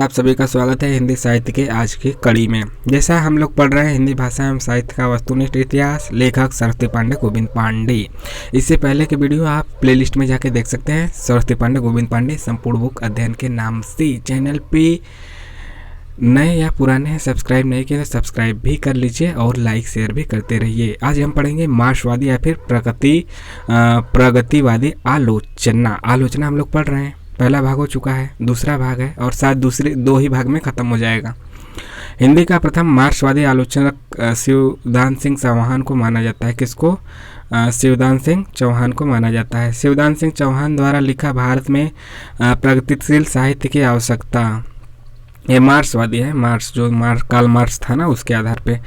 आप सभी का स्वागत है हिंदी साहित्य के आज की कड़ी में। जैसा हम लोग पढ़ रहे हैं हिंदी भाषा एवं साहित्य का वस्तुनिष्ठ इतिहास, लेखक सरस्वती पांडे गोविंद पांडे। इससे पहले के वीडियो आप प्लेलिस्ट में जाके देख सकते हैं, सरस्वती पांडे गोविंद पांडे संपूर्ण बुक अध्ययन के नाम से। चैनल पे नए या पुराने हैं, सब्सक्राइब नहीं किए तो सब्सक्राइब भी कर लीजिए और लाइक शेयर भी करते रहिए। आज हम पढ़ेंगे मार्क्सवादी या फिर प्रगतिवादी आलोचना। हम लोग पढ़ रहे हैं, पहला भाग हो चुका है, दूसरा भाग है और शायद दूसरे दो ही भाग में ख़त्म हो जाएगा। हिंदी का प्रथम मार्क्सवादी आलोचक शिवदान सिंह चौहान को माना जाता है। किसको? शिवदान सिंह चौहान को माना जाता है। शिवदान सिंह चौहान द्वारा लिखा भारत में प्रगतिशील साहित्य की आवश्यकता, ये मार्क्सवादी है। कार्ल मार्क्स था ना, उसके आधार पे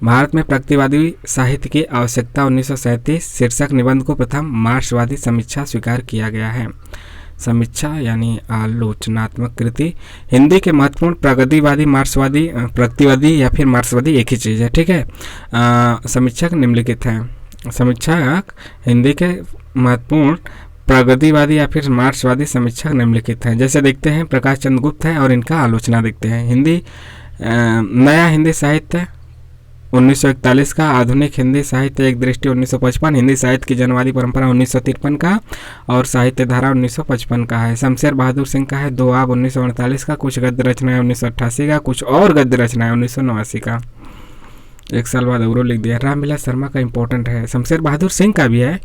भारत में प्रगतिवादी साहित्य की आवश्यकता 1937 शीर्षक निबंध को प्रथम मार्क्सवादी समीक्षा स्वीकार किया गया है। समीक्षा यानी आलोचनात्मक कृति। हिंदी के महत्वपूर्ण प्रगतिवादी या फिर मार्क्सवादी एक ही चीज़ है, ठीक है। समीक्षक निम्नलिखित हैं। समीक्षक हिंदी के महत्वपूर्ण प्रगतिवादी या फिर मार्क्सवादी समीक्षक निम्नलिखित हैं। जैसे देखते हैं, प्रकाश चंद्र गुप्त है और इनका आलोचना देखते हैं। नया हिंदी साहित्य 1941 का, आधुनिक हिंदी साहित्य एक दृष्टि 1955, हिंदी साहित्य की जनवादी परंपरा 1953 का और साहित्य धारा 1955 का है। शमशेर बहादुर सिंह का है दोआब 1948 का, कुछ गद्य रचनाएं 1988 का, कुछ और गद्य रचनाएं 1989 का। एक साल बाद और लिख दिया। रामविलास शर्मा का इंपॉर्टेंट है, शमशेर बहादुर सिंह का भी है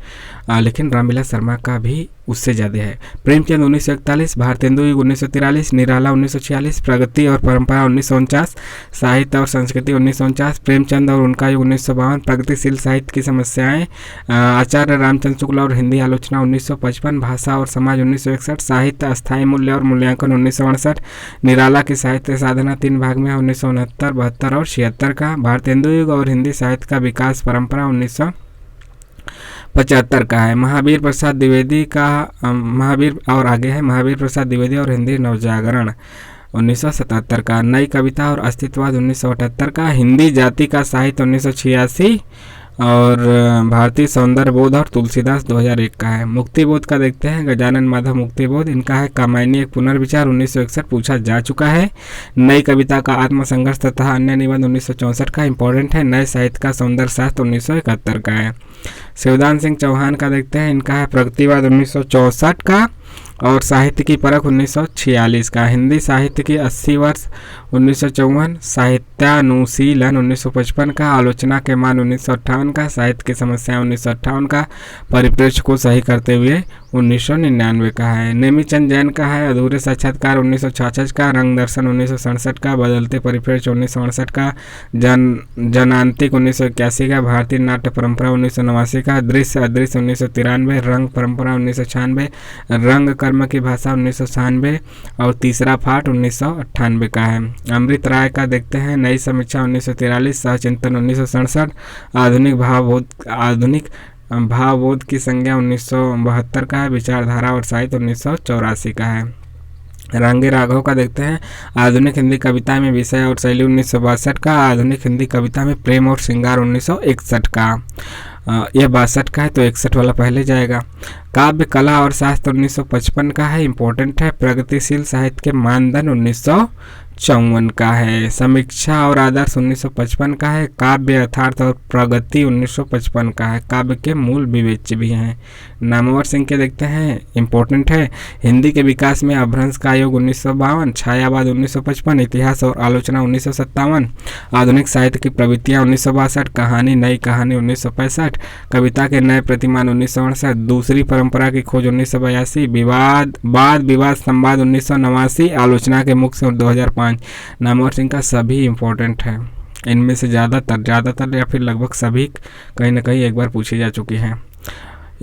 लेकिन रामविलास शर्मा का भी उससे ज़्यादा है। प्रेमचंद 1941, भारतेंदु युग 1943, निराला 1946, प्रगति और परंपरा 1949, साहित्य और संस्कृति 1949, प्रेमचंद और उनका युग 1952, प्रगतिशील साहित्य की समस्याएं, आचार्य रामचंद्र शुक्ला और हिंदी आलोचना 1955, भाषा और समाज 1961, साहित्य अस्थायी मूल्य और मूल्यांकन 1968, निराला की साहित्य साधना 3 भाग में 1969, 72 और 76 का, भारतेंदु युग और हिंदी साहित्य का विकास परंपरा 1975 का है। महावीर प्रसाद द्विवेदी और हिंदी नवजागरण 1977 का, नई कविता और अस्तित्ववाद 1978 का, हिंदी जाति का साहित्य 1986 और भारतीय सौंदर्य बोध और तुलसीदास 2001 का है। मुक्तिबोध का देखते हैं, गजानन माधव मुक्तिबोध, इनका है कामायनी एक पुनर्विचार 1961 पूछा जा चुका है। नई कविता का आत्मसंघर्ष तथा अन्य निबंध 1964 का इंपॉर्टेंट है। नए साहित्य का सौंदर्य शास्त्र 1971 का है। शिवदान सिंह चौहान का देखते हैं, इनका है प्रगतिवाद 1964 का और साहित्य की परख 1946 का। हिंदी साहित्य की 80 वर्ष 1954, साहित्यानुशीलन 1955 का, आलोचना के मान 1958 का, साहित्य की समस्या 1958 का, परिप्रेक्ष्य को सही करते हुए 1999 का है। नेमीचंद जैन का है अधूरे साक्षात्कार 1966 का, रंग दर्शन 1967 का, बदलते परिप्रेक्ष्य 1968 का, जनांतिक 1981 का, भारतीय नाट्य परंपरा 1989 का, दृश्य अदृश्य 1993, रंग परंपरा 1996, रंग कर्म की भाषा 1996 और तीसरा फाट 1998 का है। अमृत राय का देखते हैं, नई समीक्षा 1943, सहचिंतन 1967, आधुनिक भावबोध की संज्ञा 1972 का है, विचारधारा और साहित्य 1984 का है। रांगे राघव का देखते हैं, आधुनिक हिंदी कविता में विषय और शैली 1962 का, आधुनिक हिंदी कविता में प्रेम और श्रृंगार 1961 का। यह 62 का है तो 61 वाला पहले जाएगा। काव्य कला और शास्त्र 1955 का है, इंपॉर्टेंट है। प्रगतिशील साहित्य के मानदंड 1954 का है। समीक्षा और आदर्श 1955 का है। काव्य यथार्थ और प्रगति 1955 का है। काव्य के मूल विवेच्य भी हैं। नामवर सिंह के देखते हैं, इंपॉर्टेंट है। हिंदी के विकास में अभ्रंश का योग 1952, छायावाद 1955, इतिहास और आलोचना 1957, आधुनिक साहित्य की प्रवृत्तियाँ 1962, कहानी नई कहानी 1965, कविता के नए प्रतिमान 1968, दूसरी परंपरा की खोज 1982, वाद विवाद संवाद 1989, आलोचना के मुख्य 2005। नामवर सिंह का सभी इंपॉर्टेंट है। इनमें से ज़्यादातर या फिर लगभग सभी कहीं ना कहीं एक बार पूछी जा चुकी हैं,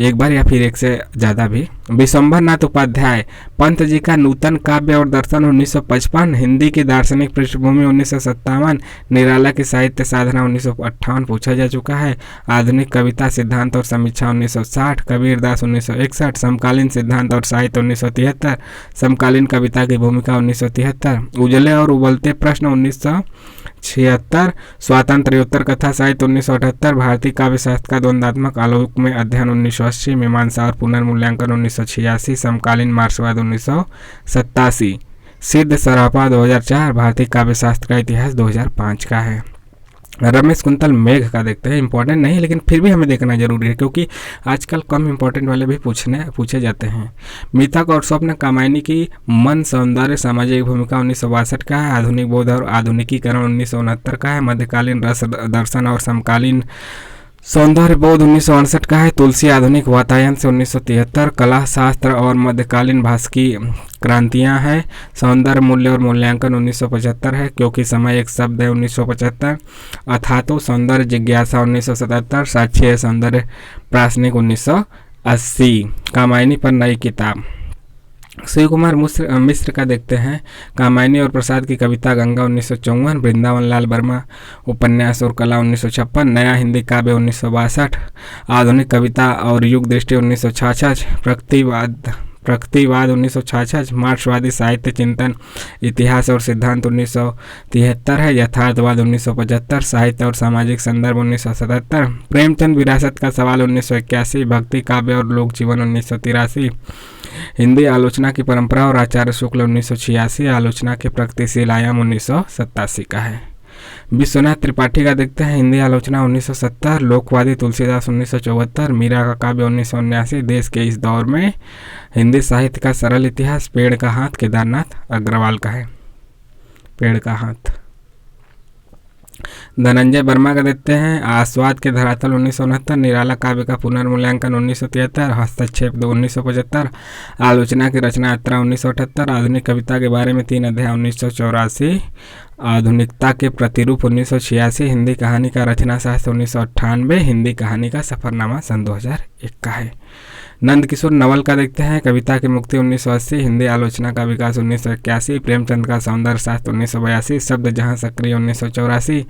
एक बार या फिर एक से ज़्यादा भी। विश्वंभर नाथ उपाध्याय, पंत जी का नूतन काव्य और दर्शन 1955, हिंदी की दार्शनिक पृष्ठभूमि 1957, निराला की साहित्य साधना 1958 पूछा जा चुका है। आधुनिक कविता सिद्धांत और समीक्षा 1960, कबीरदास 1961, समकालीन सिद्धांत और साहित्य 1973, समकालीन कविता की भूमिका 1973, उजले और उबलते प्रश्न 1976, स्वातंत्र्योत्तर कथा साहित्य 1978, भारतीय काव्य शास्त्र का द्वंद्वात्मक आलोक में अध्ययन 1980, मीमांसा और पुनर्मूल्यांकन 1986, समकालीन मार्क्सवाद 1987, सिद्ध सरापा 2004, भारतीय काव्य शास्त्र का इतिहास 2005 का है। रमेश कुंतल मेघ का देखते हैं, इंपॉर्टेंट नहीं है लेकिन फिर भी हमें देखना जरूरी है क्योंकि आजकल कम इंपॉर्टेंट वाले भी पूछे जाते हैं। मिथक और स्वप्न कामायनी की मन सौंदर्य सामाजिक भूमिका 1962 का है। आधुनिक बोध और आधुनिकीकरण 1969 का है। मध्यकालीन रस दर्शन और समकालीन सौंदर्य बोध 1968 का है। तुलसी आधुनिक वातायन से 1973। कला शास्त्र और मध्यकालीन भास्की क्रांतियां हैं। सौंदर्य मूल्य और मूल्यांकन 1975 है। क्योंकि समय एक शब्द है 1975। अथातो सौंदर्य जिज्ञासा 1977। साक्षी है सौंदर्य प्रासनिक 1980। कामायनी पर नई किताब शिव कुमार मिश्र का देखते हैं। कामायनी और प्रसाद की कविता गंगा 1954। वृंदावन लाल वर्मा उपन्यास और कला 1956। नया हिंदी काव्य 1962। आधुनिक कविता और युग दृष्टि 1966। प्रगतिवाद 1966। मार्क्सवादी साहित्य चिंतन इतिहास और सिद्धांत 1973 है। यथार्थवाद 1975। साहित्य और सामाजिक संदर्भ 1977। प्रेमचंद विरासत का सवाल 1981। भक्ति काव्य और लोक जीवन 1983। हिंदी आलोचना की परंपरा और आचार्य शुक्ल 1986। आलोचना के प्रगतिशील आयाम 1987 का है। विश्वनाथ त्रिपाठी का देखते हैं। हिंदी आलोचना 1970। लोकवादी तुलसीदास 1974। मीरा का काव्य 1979। देश के इस दौर में हिंदी साहित्य का सरल इतिहास पेड़ का हाथ केदारनाथ अग्रवाल का है। पेड़ का हाथ। धनंजय वर्मा का देखते हैं। आस्वाद के धरातल 1969। निराला काव्य का पुनर्मूल्यांकन 1973। हस्तक्षेप 1975। आलोचना की रचना यात्रा 1978। आधुनिक कविता के बारे में 3 अध्याय 1984। आधुनिकता के प्रतिरूप 1986। हिंदी कहानी का रचना शास्त्र 1998। हिंदी कहानी का सफरनामा सन 2001 का है। नंद किशोर नवल का देखते हैं। कविता की मुक्ति 1980। हिंदी आलोचना का विकास 1981। प्रेमचंद का सौंदर्य शास्त्र 1982। शब्द जहां सक्रिय 1984।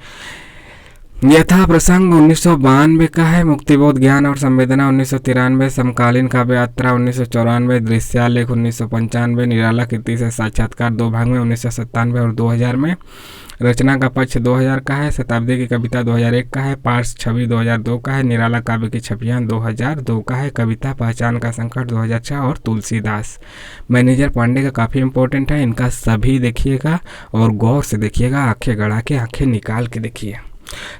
यथा प्रसंग 1992 का है। मुक्तिबोध ज्ञान और संवेदना 1993। समकालीन काव्य यात्रा 1994। दृश्यालेख 1995। निराला कीर्ति से साक्षात्कार 2 भाग में 1997 और 2000 में। रचना का पक्ष 2000 का है। शताब्दी की कविता 2001 का है। पार्स छवि 2002 का है। निराला काव्य की छवियां 2002 का है। कविता पहचान का संकट 2006 और तुलसीदास। मैनेजर पांडे का काफ़ी इंपॉर्टेंट है। इनका सभी देखिएगा और गौर से देखिएगा, आंखें गड़ा के आंखें निकाल के देखिए।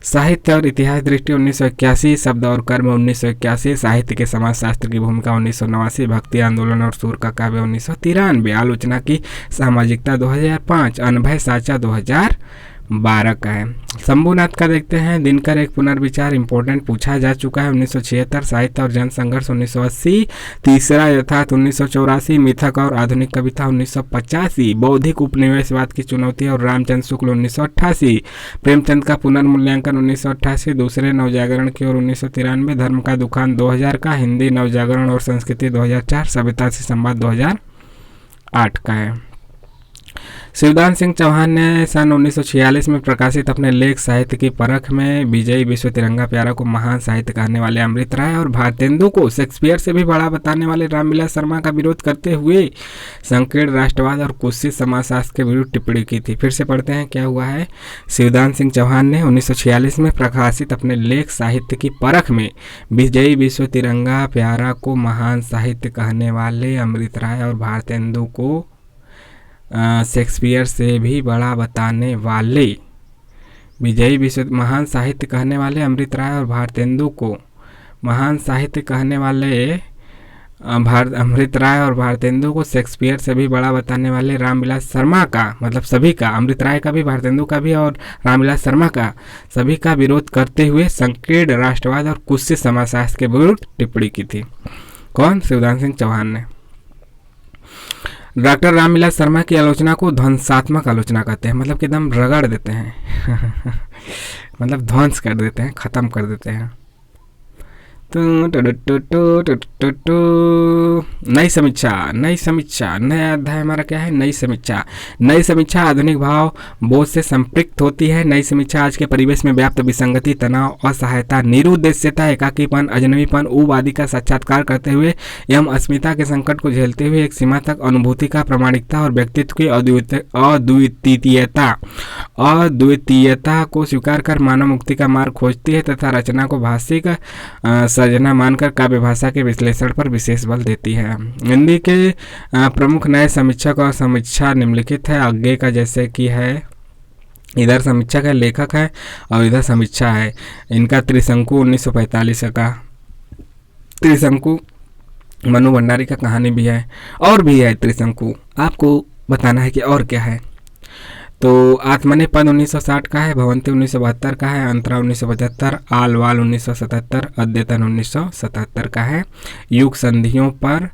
साहित्य और इतिहास दृष्टि 1981। शब्द और कर्म 1981। साहित्य के समाजशास्त्र की भूमिका 1989। भक्ति आंदोलन और सूर का काव्य 1993। आलोचना की सामाजिकता 2005। अनभय साचा 2012 का है। शंभुनाथ का देखते हैं। दिनकर एक पुनर्विचार इंपॉर्टेंट पूछा जा चुका है 1976। साहित्य और जनसंघर्ष 1980। तीसरा यथार्थ 1984। मिथक और आधुनिक कविता 1985। बौद्धिक उपनिवेशवाद की चुनौती और रामचंद्र शुक्ल 1988। प्रेमचंद का पुनर्मूल्यांकन 1988। दूसरे नवजागरण की ओर 1993। धर्म का दुकान 2000 का। हिंदी नवजागरण और संस्कृति 2004। सभ्यता से संवाद 2008 का है। शिवदान सिंह चौहान ने सन 1946 में प्रकाशित अपने लेख साहित्य की परख में विजयी विश्व तिरंगा प्यारा को महान साहित्य कहने वाले अमृत राय और भारतेंदु को शेक्सपियर से भी बड़ा बताने वाले रामविलास शर्मा का विरोध करते हुए संकीर्ण राष्ट्रवाद और कुत्सित समाजशास्त्र के विरुद्ध टिप्पणी की थी। फिर से पढ़ते हैं क्या हुआ है। शिवदान सिंह चौहान ने 1946 में प्रकाशित अपने लेख साहित्य की परख में विजयी विश्व तिरंगा प्यारा को महान साहित्य कहने वाले अमृत राय और भारतेंदु को शेक्सपियर से भी बड़ा बताने वाले विजयी विश्व महान साहित्य कहने वाले अमृत राय और भारतेंदु को महान साहित्य कहने वाले अमृत राय और भारतेंदु को शेक्सपियर से भी बड़ा बताने वाले रामविलास शर्मा का, मतलब सभी का, अमृत राय का भी, भारतेंदु का भी और रामविलास शर्मा का, सभी का विरोध करते हुए संकीर्ण राष्ट्रवाद और कुत्सित समाजशास्त्र के विरुद्ध टिप्पणी की थी। कौन? शिवदान सिंह चौहान ने। डॉक्टर रामविलास शर्मा की आलोचना को ध्वंसात्मक आलोचना कहते हैं, मतलब कि एकदम रगड़ देते हैं मतलब ध्वंस कर देते हैं, खत्म कर देते हैं। नई समीक्षा, नया अध्याय हमारा क्या है? नई समीक्षा आधुनिक भाव बोध से संपृक्त होती है। नई समीक्षा आज के परिवेश में व्याप्त विसंगति, तनाव, असहायता, निरुद्देश्यता, एकाकीपन, अजनबीपन, ऊब आदि का साक्षात्कार करते हुए एवं अस्मिता के संकट को झेलते हुए एक सीमा तक अनुभूति का प्रामाणिकता और व्यक्तित्व की अद्वितीयता को स्वीकार कर मानव मुक्ति का मार्ग खोजती है तथा रचना को भाषिक सर्जना मानकर काव्य भाषा के विश्लेषण पर विशेष बल देती है। हिंदी के प्रमुख नए समीक्षक और समीक्षा निम्नलिखित है। आगे का जैसे कि है, इधर समीक्षक है, लेखक है और इधर समीक्षा है। इनका त्रिशंकु 1945 का त्रिशंकु मनु भंडारी का कहानी भी है, और भी है त्रिशंकु, आपको बताना है कि और क्या है। तो आत्मनेपद 1960 का है, भवंती 1972 का है, अंतरा 1975, आल वाल 1977, अद्यतन 1977 का है, युग संधियों पर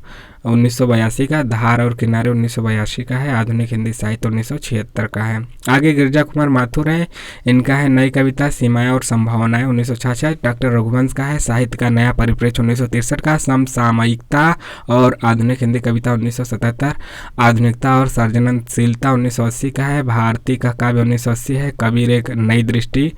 1982 का, धार और किनारे 1982 का है, आधुनिक हिंदी साहित्य 1976 का है। आगे गिरजा कुमार माथुर है, इनका है नई कविता सीमाएं और संभावनाएं 1966। डॉक्टर रघुवंश का है साहित्य का नया परिप्रेक्ष्य 1963 का, समसामयिकता और आधुनिक हिंदी कविता 1977, आधुनिकता और सर्जनशीलता 1980 का है। भारती का काव्य 1980 है, कबीर एक नई दृष्टि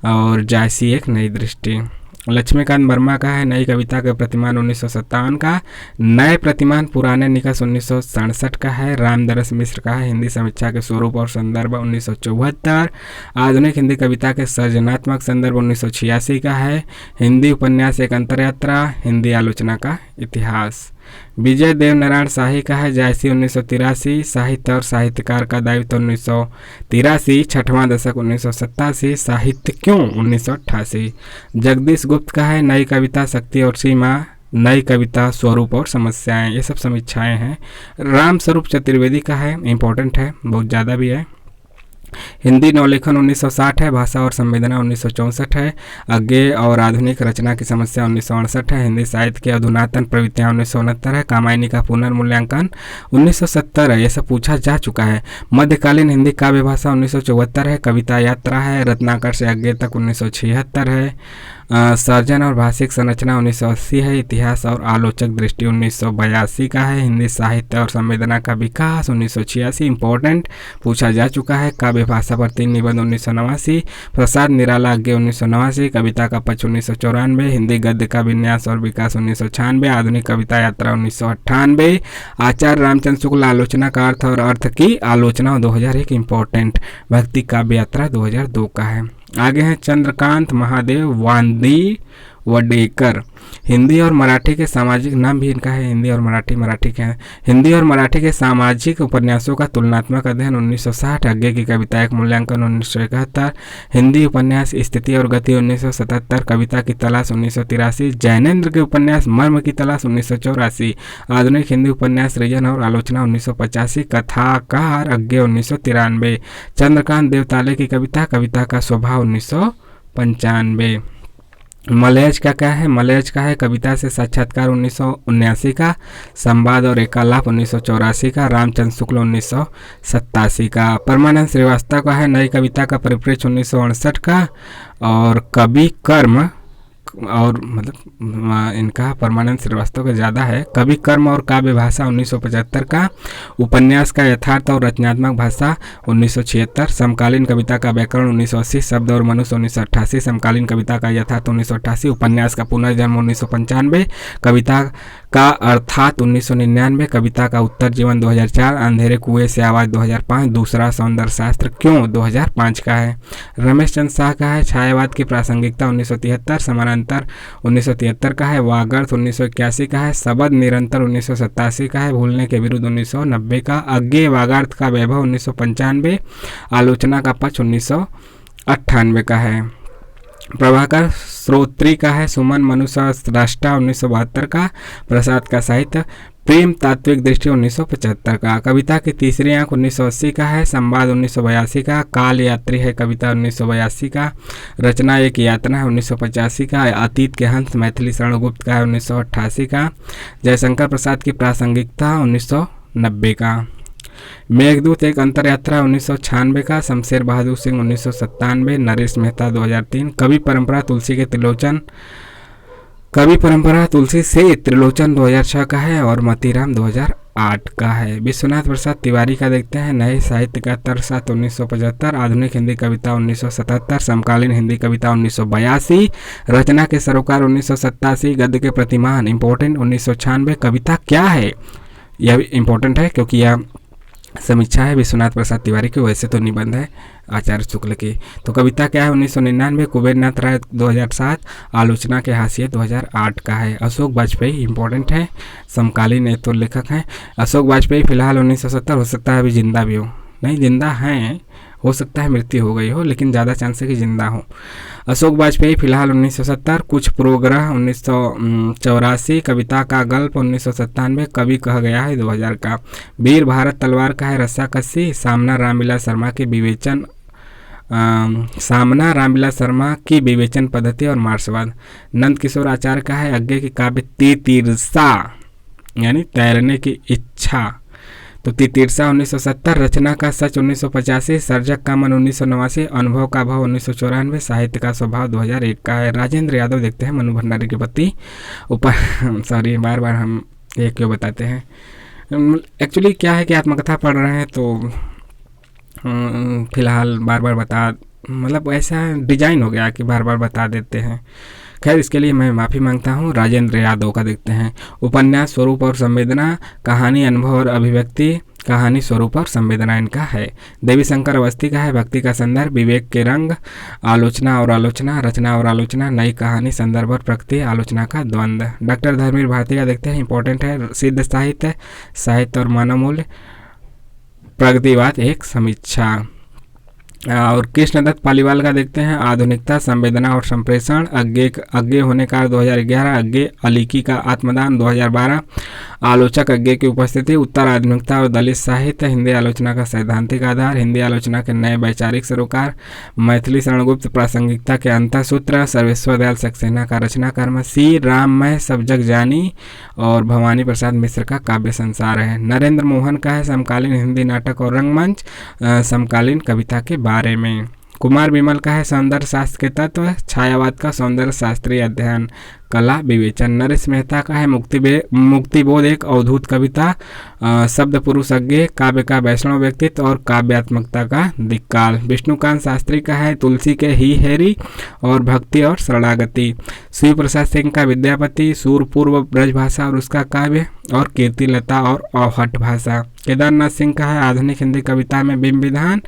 और जायसी एक नई दृष्टि। लक्ष्मीकांत वर्मा का है नई कविता के प्रतिमान 1957 का, नए प्रतिमान पुराने निकष 1967 का है। रामदरस मिश्र का है हिंदी समीक्षा के स्वरूप और संदर्भ 1974, आधुनिक हिंदी कविता के सृजनात्मक संदर्भ 1986 का है। हिंदी उपन्यास एक अंतरयात्रा, हिंदी आलोचना का इतिहास। विजय देव नारायण शाही का है जायसी 1983, साहित्य और साहित्यकार का दायित्व 1983, छठवां दशक 1987, साहित्य क्यों 1988। जगदीश गुप्त का है नई कविता शक्ति और सीमा, नई कविता स्वरूप और समस्याएं, ये सब समीक्षाएं हैं। राम स्वरूप चतुर्वेदी का है, इम्पोर्टेंट है, बहुत ज़्यादा भी है। हिंदी नवलेखन 1960 है, भाषा और संवेदना 1964 है, अज्ञेय और आधुनिक रचना की समस्या 1968 है, हिंदी साहित्य की अधुनातन प्रवृत्तियाँ 1969 है, कामायनी का पुनर्मूल्यांकन 1970 है, ये सब पूछा जा चुका है। मध्यकालीन हिंदी काव्य भाषा 1974 है, कविता यात्रा है, रत्नाकर से अज्ञेय तक 1976 है, सर्जन और भाषिक संरचना 1980 है, इतिहास और आलोचक दृष्टि 1982 का है, हिंदी साहित्य और संवेदना का विकास 1986 इंपॉर्टेंट पूछा जा चुका है, काव्य भाषा पर 3 निबंध 1989, प्रसाद निराला अज्ञेय 1989, कविता का पक्ष 1994, हिंदी गद्य का विन्यास और विकास 1996, आधुनिक कविता यात्रा 1998, आचार्य रामचंद्र शुक्ल आलोचना का अर्थ और अर्थ की आलोचना 2001 इंपॉर्टेंट, भक्ति काव्य यात्रा 2002 का है। आगे हैं चंद्रकांत महादेव वांदी वडेकर, हिंदी और मराठी के सामाजिक, नाम भी इनका है हिंदी और मराठी के हैं, हिंदी और मराठी के सामाजिक उपन्यासों का तुलनात्मक अध्ययन 1960, अज्ञेय की कविता एक मूल्यांकन 1971, हिंदी उपन्यास स्थिति और गति 1977, कविता की तलाश 1983, जैनेन्द्र के उपन्यास मर्म की तलाश 1984, आधुनिक हिंदी उपन्यास सृजन और आलोचना 1985, कथाकार अज्ञेय 1993, चंद्रकांत देवताले की कविता, कविता का स्वभाव 1995। मलयज का क्या है, मलयज का है कविता से साक्षात्कार 1979 का, संवाद और एकालाप 1984 का, रामचंद्र शुक्ल 1987 का। परमानंद श्रीवास्तव का है नई कविता का परिप्रेक्ष्य 1968 का, और कवि कर्म और मतलब इनका परमानंद श्रीवास्तव का ज़्यादा है, कवि कर्म और काव्य भाषा 1975 का, उपन्यास का यथार्थ और रचनात्मक भाषा 1976, समकालीन कविता का व्याकरण 1980, शब्द और मनुष्य 1988, समकालीन कविता का यथार्थ 1988, उपन्यास का पुनर्जन्म 1995, कविता का अर्थात 1999, कविता का उत्तर जीवन 2004, अंधेरे कुएं से आवाज़ 2005, दूसरा सौंदर्य शास्त्र क्यों 2005 का है। रमेश चंद्र शाह का है छायावाद की प्रासंगिकता 1973, समानांतर 1973 का है, वागर्थ 1981 का है, शब्द निरंतर 1987 का है, भूलने के विरुद्ध 1990 का, अज्ञेय वागार्थ का वैभव 1995, आलोचना का पक्ष 1998 का है। प्रभाकर श्रोत्री का है सुमन मनुष्यराष्ट्र 1972 का, प्रसाद का साहित्य प्रेम तात्विक दृष्टि 1975 का, कविता की तीसरी आंख 1980 का है, संवाद 1982 का, काल यात्री है कविता 1982 का, रचना एक यातना है 1985 का, अतीत के हंस मैथिली शरण गुप्त का है 1988 का, जयशंकर प्रसाद की प्रासंगिकता 1990 का, मेघदूत एक अंतरयात्रा 1996 का, शमशेर बहादुर सिंह 1997, नरेश मेहता 2003, कवि परंपरा तुलसी से त्रिलोचन 2006 का है, और मतीराम 2008 का है। विश्वनाथ प्रसाद तिवारी का देखते हैं नए साहित्य का तरसात 1975, आधुनिक हिंदी कविता 1977, समकालीन हिंदी कविता 1982, रचना के सरोकार 1987, गद्य के प्रतिमान इंपॉर्टेंट 1996, कविता क्या है यह इंपॉर्टेंट है क्योंकि यह समीक्षा है विश्वनाथ प्रसाद तिवारी की, वैसे तो निबंध है आचार्य शुक्ल की। तो कविता क्या है 1999, कुबेरनाथ राय 2007, आलोचना के हाशिए 2008 का है। अशोक वाजपेयी इंपॉर्टेंट है, समकालीन है तो लेखक हैं। अशोक वाजपेयी फिलहाल 1970, हो सकता है अभी जिंदा भी हो, नहीं जिंदा हैं, हो सकता है मृत्यु हो गई हो, लेकिन ज़्यादा चांस है कि जिंदा हो। अशोक वाजपेयी फिलहाल 1970, कुछ पूर्वग्रह 1984, कविता का गल्प 1997, कवि कहा गया है 2000 का। वीर भारत तलवार का है रस्साकसी, सामना रामविलास शर्मा की विवेचन पद्धति और मार्क्सवाद। नंद किशोर आचार्य का है आगे की काव्य तितीर्सा यानी तैरने की इच्छा, तो तितीर्सा 1970, रचना का सच 1985, सर्जक का मन 1989, अनुभव का भाव 1994, साहित्य का स्वभाव 2001 का है। राजेंद्र यादव देखते हैं मनु भंडारी के पति ऊपर सॉरी बार बार हम ये क्यों बताते हैं, एक्चुअली क्या है कि आत्मकथा पढ़ रहे हैं तो फिलहाल बार बार बता, मतलब ऐसा डिजाइन हो गया कि बार बार बता देते हैं। खैर इसके लिए मैं माफ़ी मांगता हूँ। राजेंद्र यादव का देखते हैं, उपन्यास स्वरूप और संवेदना, कहानी अनुभव और अभिव्यक्ति, कहानी स्वरूप और संवेदना इनका है। देवी शंकर अवस्थी का है भक्ति का संदर्भ, विवेक के रंग, आलोचना और आलोचना, रचना और आलोचना, नई कहानी, संदर्भ और प्रकृति, आलोचना का द्वंद्व। डॉक्टर धर्मवीर भारती का देखते हैं, इंपॉर्टेंट है, सिद्ध साहित्य, साहित्य और मानव मूल्य, प्रगतिवाद एक समीक्षा। और कृष्णदत्त पालीवाल का देखते हैं, आधुनिकता, संवेदना और संप्रेषण, अज्ञे होने का 2011, अज्ञे अलीकी का आत्मदान 2012, आलोचक अज्ञे की उपस्थिति, उत्तर आधुनिकता और दलित साहित्य, हिंदी आलोचना का सैद्धांतिक आधार, हिंदी आलोचना के नए वैचारिक सरोकार, मैथिली शरणगुप्त प्रासंगिकता के अंतःसूत्र, सर्वेश्वर दयाल सक्सेना का रचना कर्म, सी राममय सब जग जानी और भवानी प्रसाद मिश्र का काव्य संसार है। नरेंद्र मोहन का है समकालीन हिंदी नाटक और रंगमंच, समकालीन कविता के बारे में। कुमार विमल का है सौंदर्य शास्त्र के तत्व, छायावाद का सौंदर्य शास्त्रीय अध्ययन, कला विवेचन। नरेश मेहता का है मुक्तिबोध एक अवधूत कविता, शब्द पुरुष अज्ञे, काव्य का वैष्णव व्यक्तित्व और काव्यात्मकता का दिक्काल। विष्णुकांत शास्त्री का है तुलसी के ही हेरी और भक्ति और शरणागति। शिव प्रसाद सिंह का विद्यापति, सूरपूर्व ब्रजभाषा और उसका काव्य और कीर्तिलता और औहट भाषा। केदारनाथ सिंह का है आधुनिक हिंदी कविता में बिंब विधान,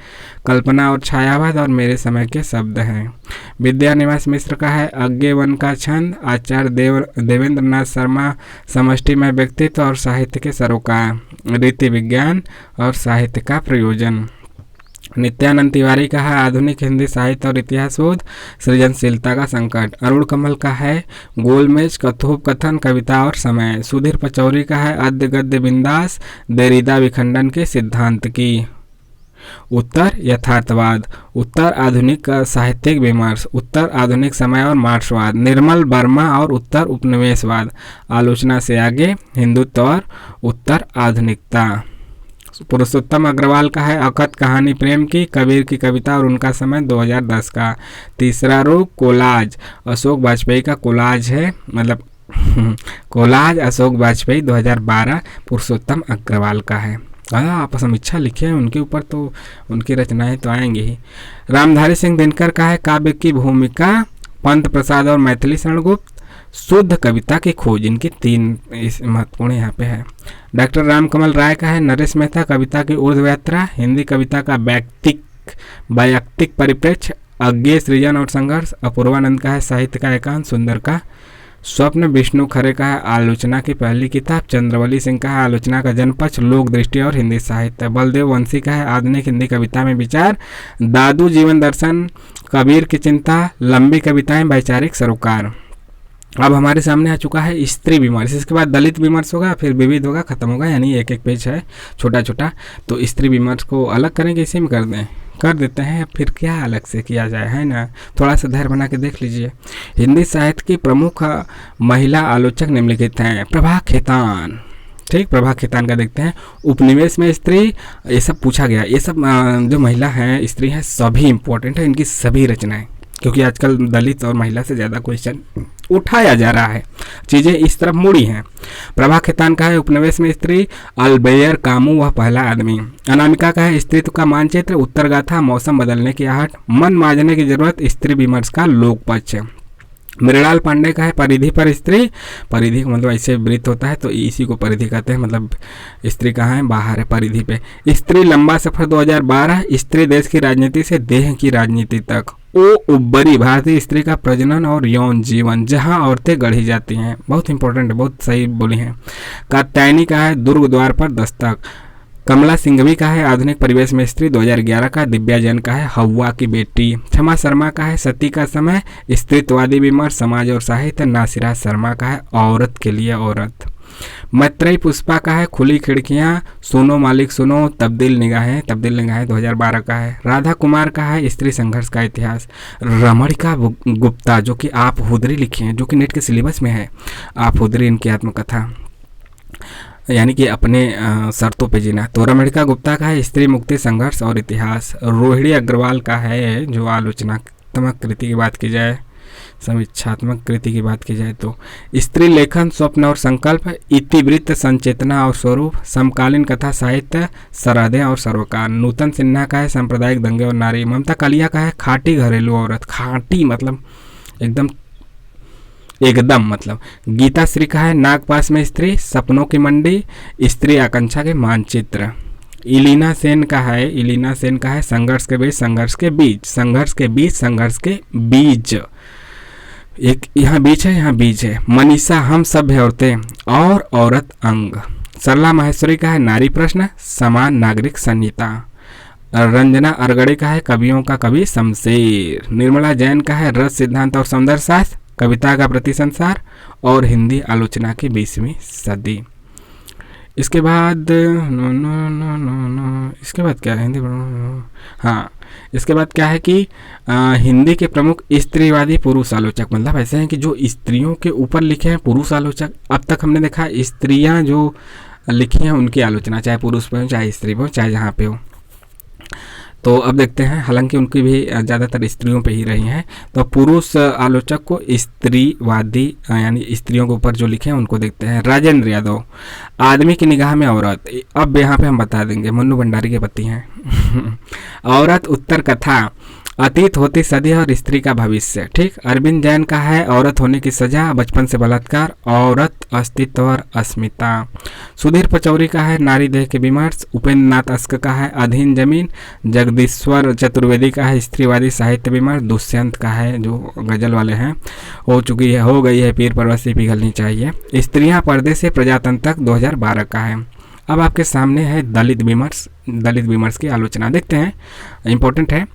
कल्पना और छायावाद और मेरे समय के शब्द हैं। विद्यानिवास मिश्र का है अज्ञे वन का छंद, आचार्य देवेंद्र नाथ शर्मा समष्टि में व्यक्तित्व और साहित्य के सरोकार, रीति विज्ञान और साहित्य का प्रयोजन। नित्यानंद तिवारी का है आधुनिक हिंदी साहित्य और इतिहास शोध, सृजनशीलता का संकट। अरुण कमल का है गोलमेज, कथोपकथन, कविता और समय। सुधीर पचौरी का है अद्य गद्य बिंदास, देरीदा विखंडन के सिद्धांत की। उत्तर यथार्थवाद, उत्तर आधुनिक साहित्यिक विमर्श, उत्तर आधुनिक समय और मार्क्सवाद। निर्मल वर्मा और उत्तर उपनिवेशवाद, आलोचना से आगे, हिंदुत्व और उत्तर आधुनिकता। पुरुषोत्तम अग्रवाल का है अकथ कहानी प्रेम की, कबीर की कविता और उनका समय 2010 का। तीसरा रूप कोलाज, अशोक वाजपेयी का कोलाज है, मतलब कोलाज अशोक वाजपेयी 2012, पुरुषोत्तम अग्रवाल का है। आप समीक्षा लिखे हैं उनके ऊपर तो उनकी रचनाएं तो आएंगी ही। रामधारी सिंह दिनकर का है काव्य की भूमिका, पंत प्रसाद और मैथिली शरणगुप्त, शुद्ध कविता की खोज, इनकी 3 महत्वपूर्ण यहाँ पे है। डॉक्टर रामकमल राय का है नरेश मेहता कविता की ऊर्ध्व यात्रा, हिंदी कविता का वैयक्तिक परिप्रेक्ष्य, अज्ञेय सृजन और संघर्ष। अपूर्वानंद का है साहित्य का एकांत, सुंदर का स्वप्न। विष्णु खरे का है आलोचना की पहली किताब, चंद्रवली सिंह का है आलोचना का जनपक्ष, लोक दृष्टि और हिंदी साहित्य। बलदेव वंशी का है आधुनिक हिंदी कविता में विचार, दादू जीवन दर्शन, कबीर की चिंता, लंबी कविताएं, वैचारिक सरोकार। अब हमारे सामने आ चुका है स्त्री विमर्श, इसके बाद दलित विमर्श होगा, फिर विविध होगा, खत्म होगा, यानी एक एक पेज है छोटा छोटा। तो स्त्री विमर्श को अलग करेंगे, इसी में कर देते हैं, फिर क्या अलग से किया जाए, है ना। थोड़ा सा धैर्य बना के देख लीजिए। हिंदी साहित्य की प्रमुख महिला आलोचक निम्नलिखित हैं। प्रभा खेतान, ठीक, प्रभा खेतान का देखते हैं। उपनिवेश में स्त्री, ये सब पूछा गया, ये सब जो महिला हैं, स्त्री हैं, सभी इंपॉर्टेंट है, इनकी सभी रचनाएं, क्योंकि आजकल दलित और महिला से ज़्यादा क्वेश्चन उठाया जा रहा है, चीज़ें इस तरफ मुड़ी हैं। प्रभा खेतान का है उपनिवेश में स्त्री, अल्बेयर कामू वह पहला आदमी। अनामिका का है स्त्रीत्व का मानचित्र, उत्तर गाथा, मौसम बदलने की आहट, मन मांझने की जरूरत, स्त्री विमर्श का लोक पक्ष। मृणाल पांडे का है परिधि पर स्त्री, परिधि का मतलब ऐसे वृत्त होता है तो इसी को परिधि कहते हैं, मतलब स्त्री कहाँ है, बाहर है परिधि पे। स्त्री लंबा सफर 2012, स्त्री देश की राजनीति से देह की राजनीति तक। ओ उब्बरी, भारतीय स्त्री का प्रजनन और यौन जीवन जहां औरतें गढ़ी जाती हैं, बहुत इंपॉर्टेंट है, बहुत सही बोली हैं। कात्यायनी का है दुर्ग द्वार पर दस्तक। कमला सिंघवी का है आधुनिक परिवेश में स्त्री 2011 का। दिव्या जैन का है हवा की बेटी। क्षमा शर्मा का है सती का समय, स्त्रीत्ववादी विमर्श समाज और साहित्य। नासिरा शर्मा का है औरत के लिए औरत। मैत्रेयी पुष्पा का है खुली खिड़कियां, सुनो मालिक सुनो, तब्दील निगाहें 2012 का है। राधा कुमार का है स्त्री संघर्ष का इतिहास। रमणिका गुप्ता जो कि आप हुदरी लिखे हैं, जो कि नेट के सिलेबस में है, आप हुदरी इनकी आत्मकथा यानी कि अपने शर्तों पे जीना। तो रमणिका गुप्ता का है स्त्री मुक्ति संघर्ष और इतिहास। रोहिणी अग्रवाल का है जो आलोचनात्मक कृति की बात की जाए, समीक्षात्मक कृति की बात की जाए तो स्त्री लेखन स्वप्न और संकल्प, इतिवृत्त संचेतना और स्वरूप, समकालीन कथा साहित्य, सरहदें और सरोकार। नूतन सिन्हा का है सांप्रदायिक दंगे और नारी। ममता कालिया का है खाटी घरेलू औरत। खाटी मतलब एकदम मतलब। गीता श्री का है नागपास में स्त्री, सपनों की मंडी, स्त्री आकांक्षा के मानचित्र। इलीना सेन का है संघर्ष के बीच संघर्ष के बीच, संघर्ष के बीच संघर्ष के बीज। एक यहाँ बीच है, यहाँ बीज है। मनीषा हम सभ्य औरतें और औरत अंग। सरला माहेश्वरी का है नारी प्रश्न, समान नागरिक संहिता। रंजना अरगड़े का है कवियों का कवि शमशेर। निर्मला जैन का है रस सिद्धांत और सौंदर्य शास्त्र, कविता का प्रति संसार और हिंदी आलोचना की 20वीं सदी। इसके बाद इसके बाद क्या है हिंदी, हाँ इसके बाद क्या है कि हिंदी के प्रमुख स्त्रीवादी पुरुष आलोचक, मतलब ऐसे हैं कि जो स्त्रियों के ऊपर लिखे हैं पुरुष आलोचक। अब तक हमने देखा स्त्रियां जो लिखी हैं उनकी आलोचना, चाहे पुरुष पे हो चाहे स्त्री पे हो चाहे जहाँ पे हो। तो अब देखते हैं, हालांकि उनकी भी ज़्यादातर स्त्रियों पे ही रही हैं। तो पुरुष आलोचक को स्त्रीवादी यानी स्त्रियों के ऊपर जो लिखे हैं उनको देखते हैं। राजेंद्र यादव, आदमी की निगाह में औरत। अब यहाँ पे हम बता देंगे, मन्नू भंडारी के पति हैं। औरत उत्तर कथा, अतीत होती सदी और स्त्री का भविष्य। ठीक। अरविंद जैन का है औरत होने की सजा, बचपन से बलात्कार, औरत अस्तित्व और अस्मिता। सुधीर पचौरी का है नारी देह के विमर्श। उपेंद्र नाथ अस्क का है अधीन जमीन। जगदीश्वर चतुर्वेदी का है स्त्रीवादी साहित्य विमर्श। दुष्यंत का है जो गजल वाले हैं, हो गई है पीर परवसी पिघलनी चाहिए। स्त्रियां पर्दे से प्रजातंत्र तक 2012 का है। अब आपके सामने है दलित विमर्श की आलोचना, देखते हैं, इंपॉर्टेंट है।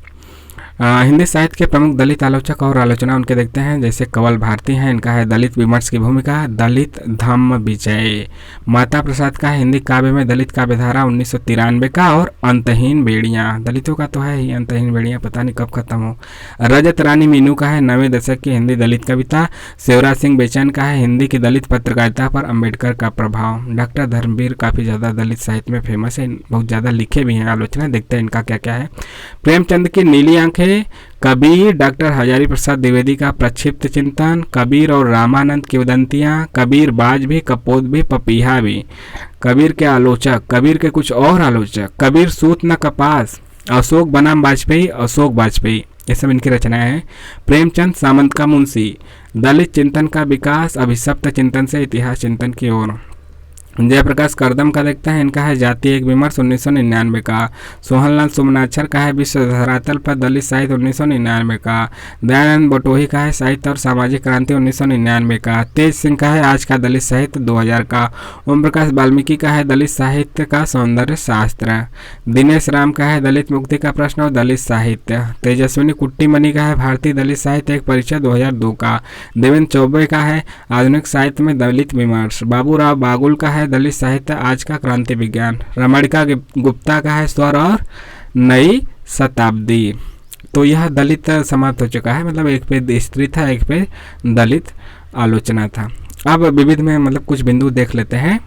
हिंदी साहित्य के प्रमुख दलित आलोचक और आलोचना उनके देखते हैं, जैसे कंवल भारती हैं, इनका है दलित विमर्श की भूमिका, दलित धम्म विजय। माता प्रसाद का है हिंदी काव्य में दलित काव्यधारा 1993 का, और अंतहीन बेड़ियाँ, दलितों का तो है ही, अंतहीन बेड़ियाँ पता नहीं कब खत्म हो। रजत रानी मीनू का है 90वें दशक की हिंदी दलित कविता। शिवराज सिंह बेचैन का है हिंदी की दलित पत्रकारिता पर अम्बेडकर का प्रभाव। डॉक्टर धर्मवीर काफ़ी ज़्यादा दलित साहित्य में फेमस है, बहुत ज़्यादा लिखे भी हैं आलोचना, देखते हैं इनका क्या क्या है। प्रेमचंद की नीली आंखें, कबीर, डॉक्टर हजारी प्रसाद द्विवेदी का प्रक्षिप्त चिंतन, कबीर और रामानंद की उदंतियाँ, कबीर बाज भी, कपोत भी, पपीहा भी। कबीर के आलोचक, कबीर के कुछ और आलोचक, कबीर सूत न कपास, अशोक बनाम वाजपेयी, ये सब इनकी रचनाएं हैं। प्रेमचंद सामंत का मुंशी, दलित चिंतन का विकास, अभिशप्त चिंतन से इतिहास चिंतन की ओर। जयप्रकाश करदम का देखता है, इनका है जाति एक विमर्श 1999 का। सोहनलाल सुमनाक्षर का है विश्व धरातल पर दलित साहित्य 1999 का। दयानंद बटोही का है साहित्य और सामाजिक क्रांति 1999 का। तेज सिंह का है आज का दलित साहित्य 2000 का। ओम प्रकाश वाल्मीकि का है दलित साहित्य का सौंदर्य शास्त्र। दिनेश राम का है दलित मुक्ति का प्रश्न और दलित साहित्य। तेजस्विनी कुट्टीमणि का है भारतीय दलित साहित्य एक परिचय 2002 का। देवेंद्र चौबे का है आधुनिक साहित्य में दलित विमर्श। बाबूराव बागुल का है दलित साहित्य आज का क्रांति विज्ञान। रमणिका गुप्ता का है स्वर और नई शताब्दी। तो यह दलित समाप्त हो चुका है, मतलब एक पे स्त्री था, एक पे दलित आलोचना था। अब विविध में मतलब कुछ बिंदु देख लेते हैं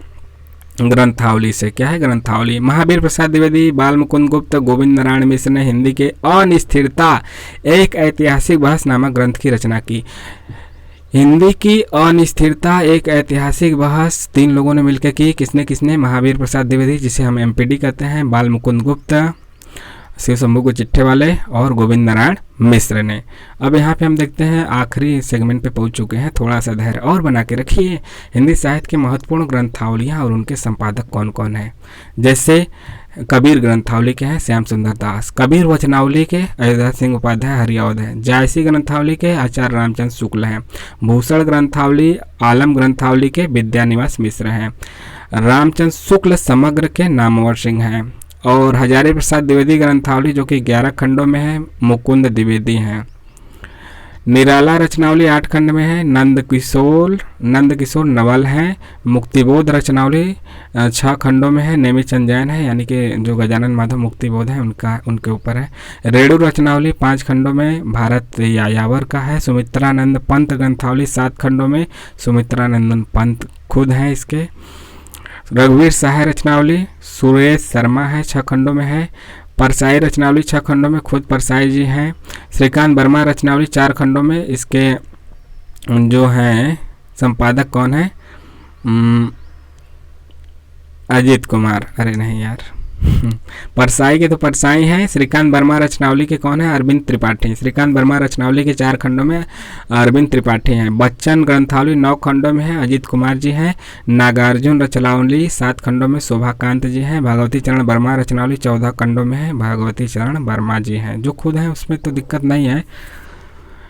ग्रंथावली से। क्या है ग्रंथावली? महावीर प्रसाद द्विवेदी, बाल मुकुंद गुप्त, गोविंद नारायण मिश्र ने हिंदी के अनिस्थिरता एक ऐतिहासिक बहस नामक ग्रंथ की रचना की। हिंदी की अनिस्थिरता एक ऐतिहासिक बहस 3 लोगों ने मिलकर की। किसने? महावीर प्रसाद द्विवेदी, जिसे हम एमपीडी कहते हैं, बाल मुकुंद गुप्त, शिव शंभू को चिट्ठे वाले और गोविंद नारायण मिश्र ने। अब यहाँ पे हम देखते हैं आखिरी सेगमेंट पे पहुँच चुके हैं, थोड़ा सा धैर्य और बना के रखिए। हिंदी साहित्य की महत्वपूर्ण ग्रंथावलियाँ और उनके संपादक कौन कौन हैं। जैसे कबीर ग्रंथावली के हैं श्याम सुंदर दास, कबीर वचनावली के अयोध्या सिंह उपाध्याय हरिऔध हैं, जायसी ग्रंथावली के आचार्य रामचंद्र शुक्ल हैं, भूषण ग्रंथावली आलम ग्रंथावली के विद्यानिवास मिश्र हैं, रामचंद्र शुक्ल समग्र के नामवर सिंह हैं, और हजारी प्रसाद द्विवेदी ग्रंथावली जो कि 11 खंडों में है मुकुंद द्विवेदी हैं। निराला रचनावली 8 खंड में है नंद किशोर नवल हैं। मुक्तिबोध रचनावली 6 खंडों में है नेमिचंद जैन है, यानी कि जो गजानन माधव मुक्तिबोध है उनके ऊपर है। रेणु रचनावली 5 खंडों में भारत यायावर का है। सुमित्रानंद पंत ग्रंथावली 7 खंडों में सुमित्रानंदन पंत खुद हैं इसके। रघुवीर सहाय रचनावली सुरेश शर्मा है, 6 खंडों में है। परसाई रचनावली 6 खंडों में खुद परसाई जी हैं। श्रीकांत वर्मा रचनावली 4 खंडों में, इसके जो हैं संपादक कौन है, अजीत कुमार, अरे नहीं यार परसाई के तो परसाई हैं। श्रीकांत वर्मा रचनावली के कौन है, अरविंद त्रिपाठी। श्रीकांत वर्मा रचनावली के 4 खंडों में अरविंद त्रिपाठी हैं। बच्चन ग्रंथावली 9 खंडों में है अजीत कुमार जी हैं। नागार्जुन रचनावली 7 खंडों में शोभाकांत जी हैं। भगवती चरण वर्मा रचनावली 14 खंडों में है भगवती चरण वर्मा जी हैं, जो खुद हैं उसमें तो दिक्कत नहीं है।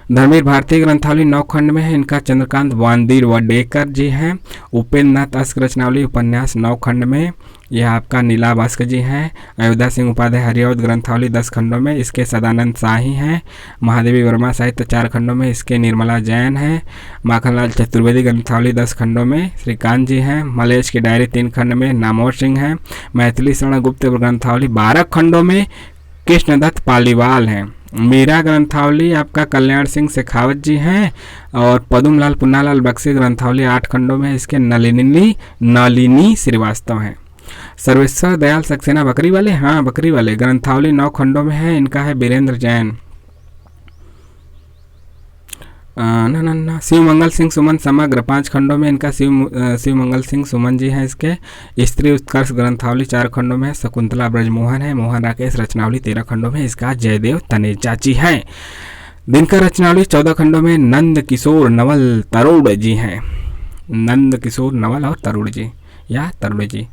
धर्मवीर भारती ग्रंथावली 9 खंड में है, इनका चंद्रकांत वांदीर वडेकर जी हैं। उपेंद्र नाथ अस्क रचनावली उपन्यास 9 खंड में, यह आपका नीलाभ अस्क जी हैं। अयोध्या सिंह उपाध्याय हरिऔध ग्रंथावली 10 खंडों में, इसके सदानंद शाही हैं। महादेवी वर्मा साहित्य 4 खंडों में, इसके निर्मला जैन हैं। माखनलाल चतुर्वेदी ग्रंथावली 10 खंडों में श्रीकांत जी हैं। मलेश की डायरी 3 खंड में नामवर सिंह हैं। मैथिली शरण गुप्त ग्रंथावली 12 खंडों में कृष्णदत्त पालीवाल हैं। मीरा ग्रंथावली आपका कल्याण सिंह शेखावत जी हैं। और पदुमलाल पुन्नालाल बख्शी ग्रंथावली 8 खंडों में, इसके नलिनी श्रीवास्तव हैं। सर्वेश्वर दयाल सक्सेना बकरी वाले, हाँ बकरी वाले ग्रंथावली 9 खंडों में है, इनका है बीरेंद्र जैन। शिव मंगल सिंह सुमन समग्र 5 खंडों में, इनका शिव मंगल सिंह सुमन जी हैं। इसके स्त्री उत्कर्ष ग्रंथावली 4 खंडों में शकुंतला ब्रजमोहन है। मोहन राकेश रचनावली 13 खंडों में, इसका जयदेव तनेजा जी हैं। दिनकर रचनावली 14 खंडों में, नंद किशोर नवल तरुण जी हैं। नंद किशोर नवल और तरुण जी या तरुण जी।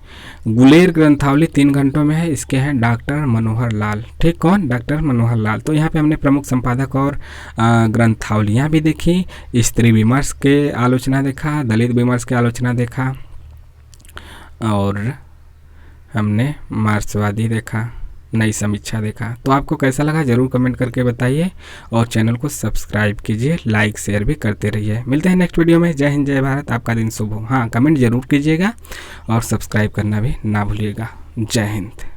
गुलेर ग्रंथावली 3 घंटों में है, इसके हैं डॉक्टर मनोहर लाल। ठीक, कौन, डॉक्टर मनोहर लाल। तो यहाँ पे हमने प्रमुख संपादक और ग्रंथावलियाँ भी देखी, स्त्री विमर्श के आलोचना देखा, दलित विमर्श के आलोचना देखा, और हमने मार्क्सवादी देखा, नई समीक्षा देखा। तो आपको कैसा लगा ज़रूर कमेंट करके बताइए, और चैनल को सब्सक्राइब कीजिए, लाइक शेयर भी करते रहिए। मिलते हैं नेक्स्ट वीडियो में। जय हिंद जय भारत, आपका दिन शुभ हो। हाँ, कमेंट जरूर कीजिएगा और सब्सक्राइब करना भी ना भूलिएगा। जय हिंद।